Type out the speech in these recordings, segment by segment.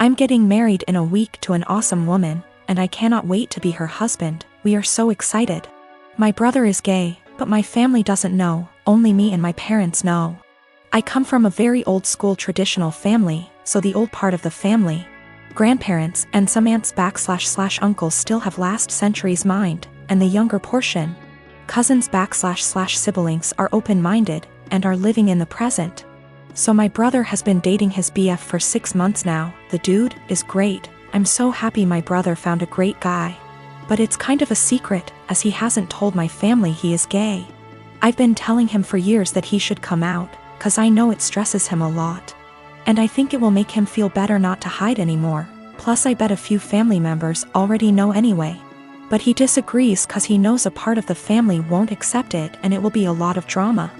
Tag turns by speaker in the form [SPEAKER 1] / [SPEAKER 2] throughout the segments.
[SPEAKER 1] I'm getting married in a week to an awesome woman, and I cannot wait to be her husband. We are so excited. My brother is gay, but my family doesn't know, only me and my parents know. I come from a very old school traditional family, so the old part of the family, grandparents and some aunts / uncles still have last century's mind, and the younger portion, cousins / siblings are open-minded and are living in the present. So my brother has been dating his BF for 6 months now. The dude is great. I'm so happy my brother found a great guy. But it's kind of a secret, as he hasn't told my family he is gay. I've been telling him for years that he should come out, cause I know it stresses him a lot. And I think it will make him feel better not to hide anymore, plus I bet a few family members already know anyway. But he disagrees cause he knows a part of the family won't accept it and it will be a lot of drama.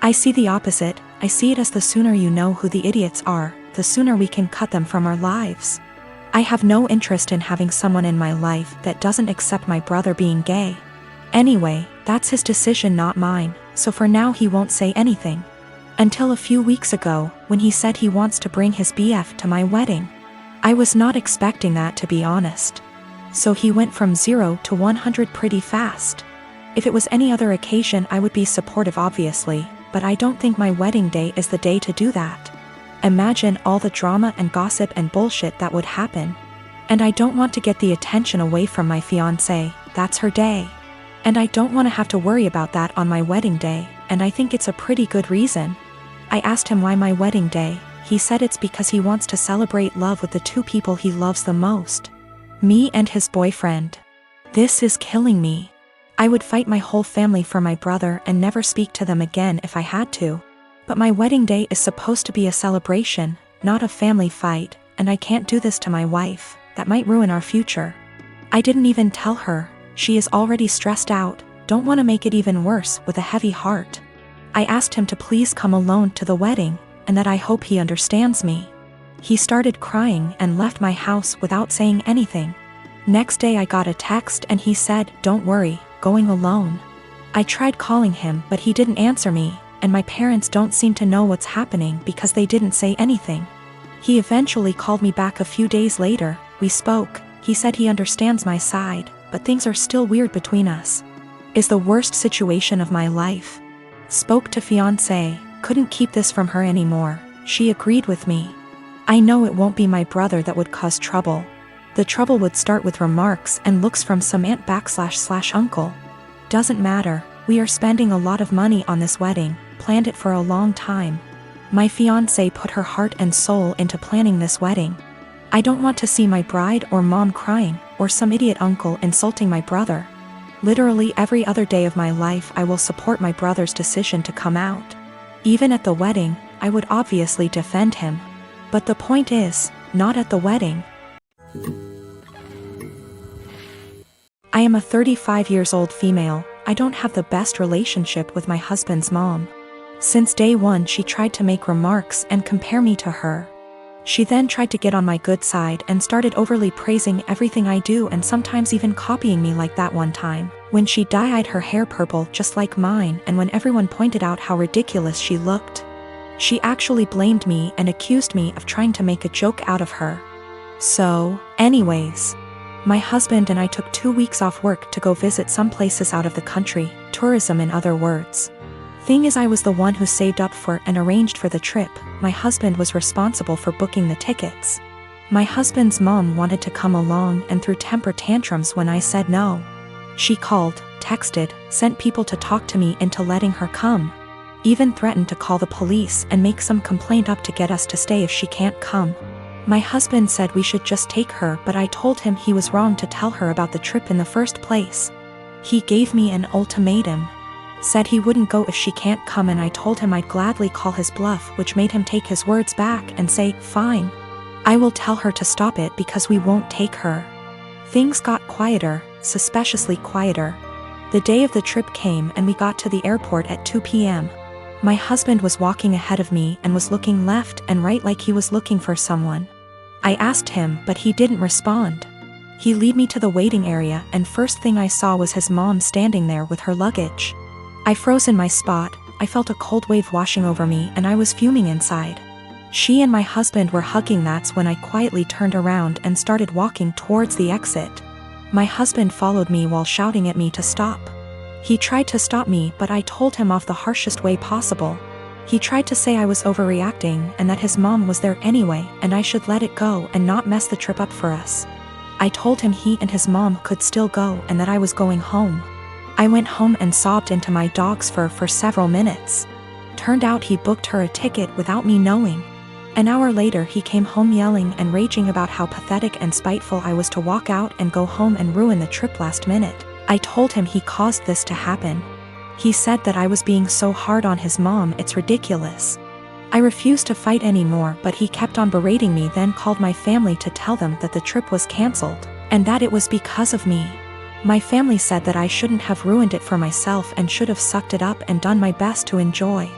[SPEAKER 1] I see the opposite. I see it as the sooner you know who the idiots are, the sooner we can cut them from our lives. I have no interest in having someone in my life that doesn't accept my brother being gay. Anyway, that's his decision, not mine, so for now he won't say anything. Until a few weeks ago, when he said he wants to bring his BF to my wedding. I was not expecting that, to be honest. So he went from 0 to 100 pretty fast. If it was any other occasion I would be supportive obviously, but I don't think my wedding day is the day to do that. Imagine all the drama and gossip and bullshit that would happen. And I don't want to get the attention away from my fiancé. That's her day. And I don't want to have to worry about that on my wedding day, and I think it's a pretty good reason. I asked him why my wedding day. He said it's because he wants to celebrate love with the two people he loves the most. Me and his boyfriend. This is killing me. I would fight my whole family for my brother and never speak to them again if I had to. But my wedding day is supposed to be a celebration, not a family fight, and I can't do this to my wife. That might ruin our future. I didn't even tell her. She is already stressed out, don't want to make it even worse, with a heavy heart. I asked him to please come alone to the wedding, and that I hope he understands me. He started crying and left my house without saying anything. Next day I got a text and he said, "Don't worry, going alone." I tried calling him but he didn't answer me, and my parents don't seem to know what's happening because they didn't say anything. He eventually called me back a few days later. We spoke. He said he understands my side, but things are still weird between us. Is the worst situation of my life. Spoke to fiancé, couldn't keep this from her anymore. She agreed with me. I know it won't be my brother that would cause trouble. The trouble would start with remarks and looks from some aunt / uncle. Doesn't matter, we are spending a lot of money on this wedding, planned it for a long time. My fiancé put her heart and soul into planning this wedding. I don't want to see my bride or mom crying, or some idiot uncle insulting my brother. Literally every other day of my life I will support my brother's decision to come out. Even at the wedding, I would obviously defend him. But the point is, not at the wedding. I am a 35 years old female. I don't have the best relationship with my husband's mom. Since day one she tried to make remarks and compare me to her. She then tried to get on my good side and started overly praising everything I do and sometimes even copying me, like that one time, when she dyed her hair purple just like mine, and when everyone pointed out how ridiculous she looked. She actually blamed me and accused me of trying to make a joke out of her. So, anyways, my husband and I took 2 weeks off work to go visit some places out of the country, tourism in other words. Thing is, I was the one who saved up for and arranged for the trip. My husband was responsible for booking the tickets. My husband's mom wanted to come along and threw temper tantrums when I said no. She called, texted, sent people to talk to me into letting her come. Even threatened to call the police and make some complaint up to get us to stay if she can't come. My husband said we should just take her, but I told him he was wrong to tell her about the trip in the first place. He gave me an ultimatum. Said he wouldn't go if she can't come, and I told him I'd gladly call his bluff, which made him take his words back and say, "Fine. I will tell her to stop it because we won't take her." Things got quieter, suspiciously quieter. The day of the trip came and we got to the airport at 2 p.m. My husband was walking ahead of me and was looking left and right like he was looking for someone. I asked him, but he didn't respond. He led me to the waiting area, and first thing I saw was his mom standing there with her luggage. I froze in my spot. I felt a cold wave washing over me and I was fuming inside. She and my husband were hugging. That's when I quietly turned around and started walking towards the exit. My husband followed me while shouting at me to stop. He tried to stop me, but I told him off the harshest way possible. He tried to say I was overreacting and that his mom was there anyway and I should let it go and not mess the trip up for us. I told him he and his mom could still go and that I was going home. I went home and sobbed into my dog's fur for several minutes. Turned out he booked her a ticket without me knowing. An hour later he came home yelling and raging about how pathetic and spiteful I was to walk out and go home and ruin the trip last minute. I told him he caused this to happen. He said that I was being so hard on his mom, it's ridiculous. I refused to fight anymore, but he kept on berating me, then called my family to tell them that the trip was cancelled, and that it was because of me. My family said that I shouldn't have ruined it for myself and should have sucked it up and done my best to enjoy.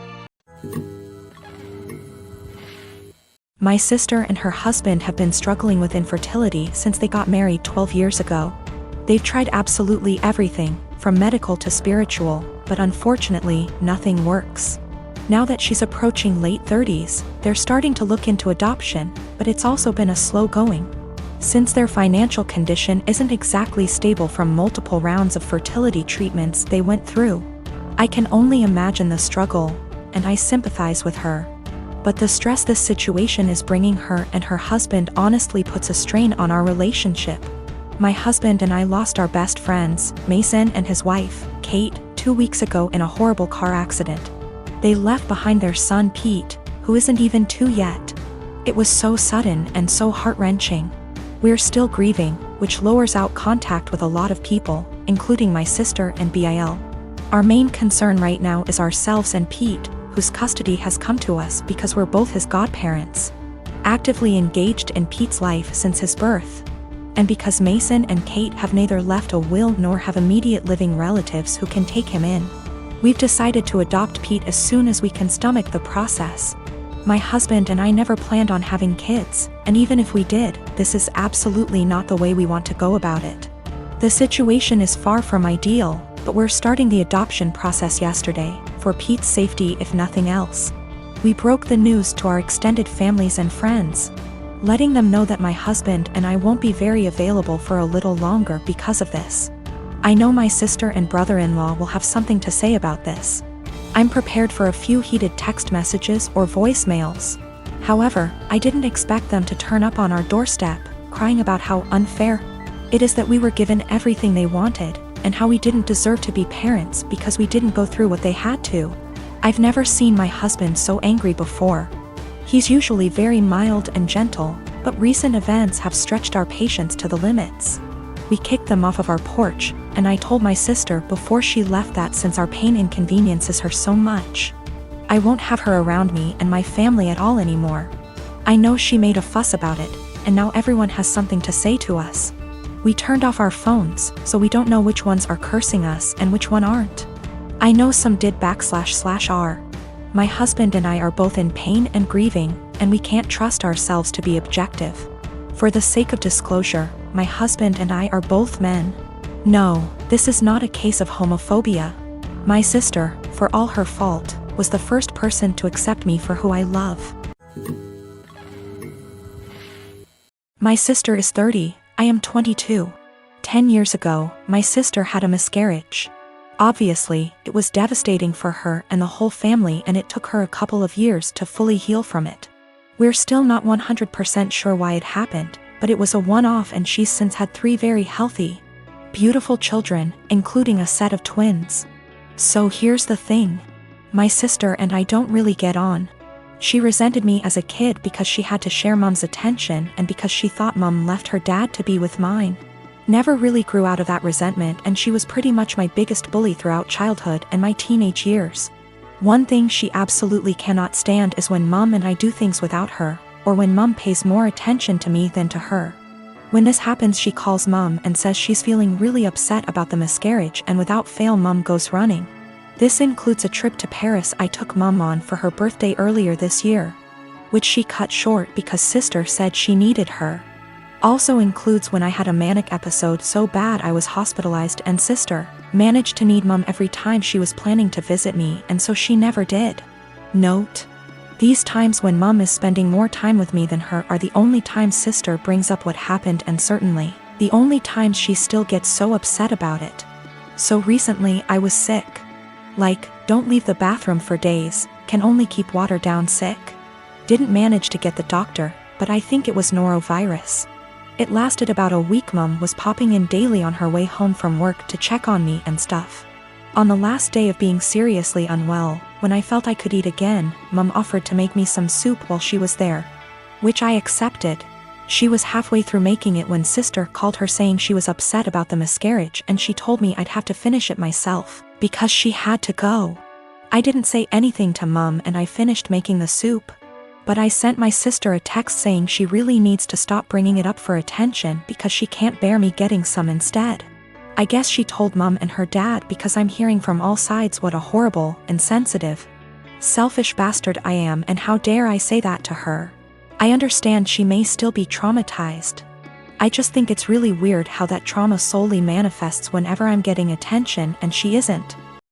[SPEAKER 1] My sister and her husband have been struggling with infertility since they got married 12 years ago. They've tried absolutely everything, from medical to spiritual, but unfortunately, nothing works. Now that she's approaching late 30s, they're starting to look into adoption, but it's also been a slow going. Since their financial condition isn't exactly stable from multiple rounds of fertility treatments they went through. I can only imagine the struggle, and I sympathize with her. But the stress this situation is bringing her and her husband honestly puts a strain on our relationship. My husband and I lost our best friends, Mason and his wife, Kate, 2 weeks ago in a horrible car accident. They left behind their son Pete, who isn't even 2 yet. It was so sudden and so heart-wrenching. We're still grieving, which lowers out contact with a lot of people, including my sister and Bil. Our main concern right now is ourselves and Pete, whose custody has come to us because we're both his godparents. Actively engaged in Pete's life since his birth. And because Mason and Kate have neither left a will nor have immediate living relatives who can take him in. We've decided to adopt Pete as soon as we can stomach the process. My husband and I never planned on having kids, and even if we did, this is absolutely not the way we want to go about it. The situation is far from ideal, but we're starting the adoption process yesterday, for Pete's safety if nothing else. We broke the news to our extended families and friends, letting them know that my husband and I won't be very available for a little longer because of this. I know my sister and brother-in-law will have something to say about this. I'm prepared for a few heated text messages or voicemails. However, I didn't expect them to turn up on our doorstep, crying about how unfair it is that we were given everything they wanted, and how we didn't deserve to be parents because we didn't go through what they had to. I've never seen my husband so angry before. He's usually very mild and gentle, but recent events have stretched our patience to the limits. We kicked them off of our porch, and I told my sister before she left that since our pain inconveniences her so much, I won't have her around me and my family at all anymore. I know she made a fuss about it, and now everyone has something to say to us. We turned off our phones, so we don't know which ones are cursing us and which one aren't. I know some did //r. My husband and I are both in pain and grieving, and we can't trust ourselves to be objective. For the sake of disclosure, my husband and I are both men. No, this is not a case of homophobia. My sister, for all her fault, was the first person to accept me for who I love. My sister is 30, I am 22. 10 years ago, my sister had a miscarriage. Obviously, it was devastating for her and the whole family, and it took her a couple of years to fully heal from it. We're still not 100% sure why it happened, but it was a one-off, and she's since had 3 very healthy, beautiful children, including a set of twins. So here's the thing. My sister and I don't really get on. She resented me as a kid because she had to share Mom's attention and because she thought Mom left her dad to be with mine. Never really grew out of that resentment, and she was pretty much my biggest bully throughout childhood and my teenage years. One thing she absolutely cannot stand is when Mom and I do things without her, or when Mom pays more attention to me than to her. When this happens, she calls Mom and says she's feeling really upset about the miscarriage, and without fail Mom goes running. This includes a trip to Paris I took Mom on for her birthday earlier this year, which she cut short because sister said she needed her. Also includes when I had a manic episode so bad I was hospitalized, and sister managed to need Mom every time she was planning to visit me, and so she never did. Note: These times when mom is spending more time with me than her are the only times sister brings up what happened, and certainly the only times she still gets so upset about it. So recently I was sick. Like, don't leave the bathroom for days, can only keep water down sick. Didn't manage to get the doctor, but I think it was norovirus. It lasted about a week. Mom was popping in daily on her way home from work to check on me and stuff. On the last day of being seriously unwell, when I felt I could eat again, Mom offered to make me some soup while she was there, which I accepted. She was halfway through making it when sister called her saying she was upset about the miscarriage, and she told me I'd have to finish it myself, because she had to go. I didn't say anything to Mom and I finished making the soup. But I sent my sister a text saying she really needs to stop bringing it up for attention because she can't bear me getting some instead. I guess she told Mom and her dad because I'm hearing from all sides what a horrible, insensitive, selfish bastard I am, and how dare I say that to her. I understand she may still be traumatized. I just think it's really weird how that trauma solely manifests whenever I'm getting attention and she isn't.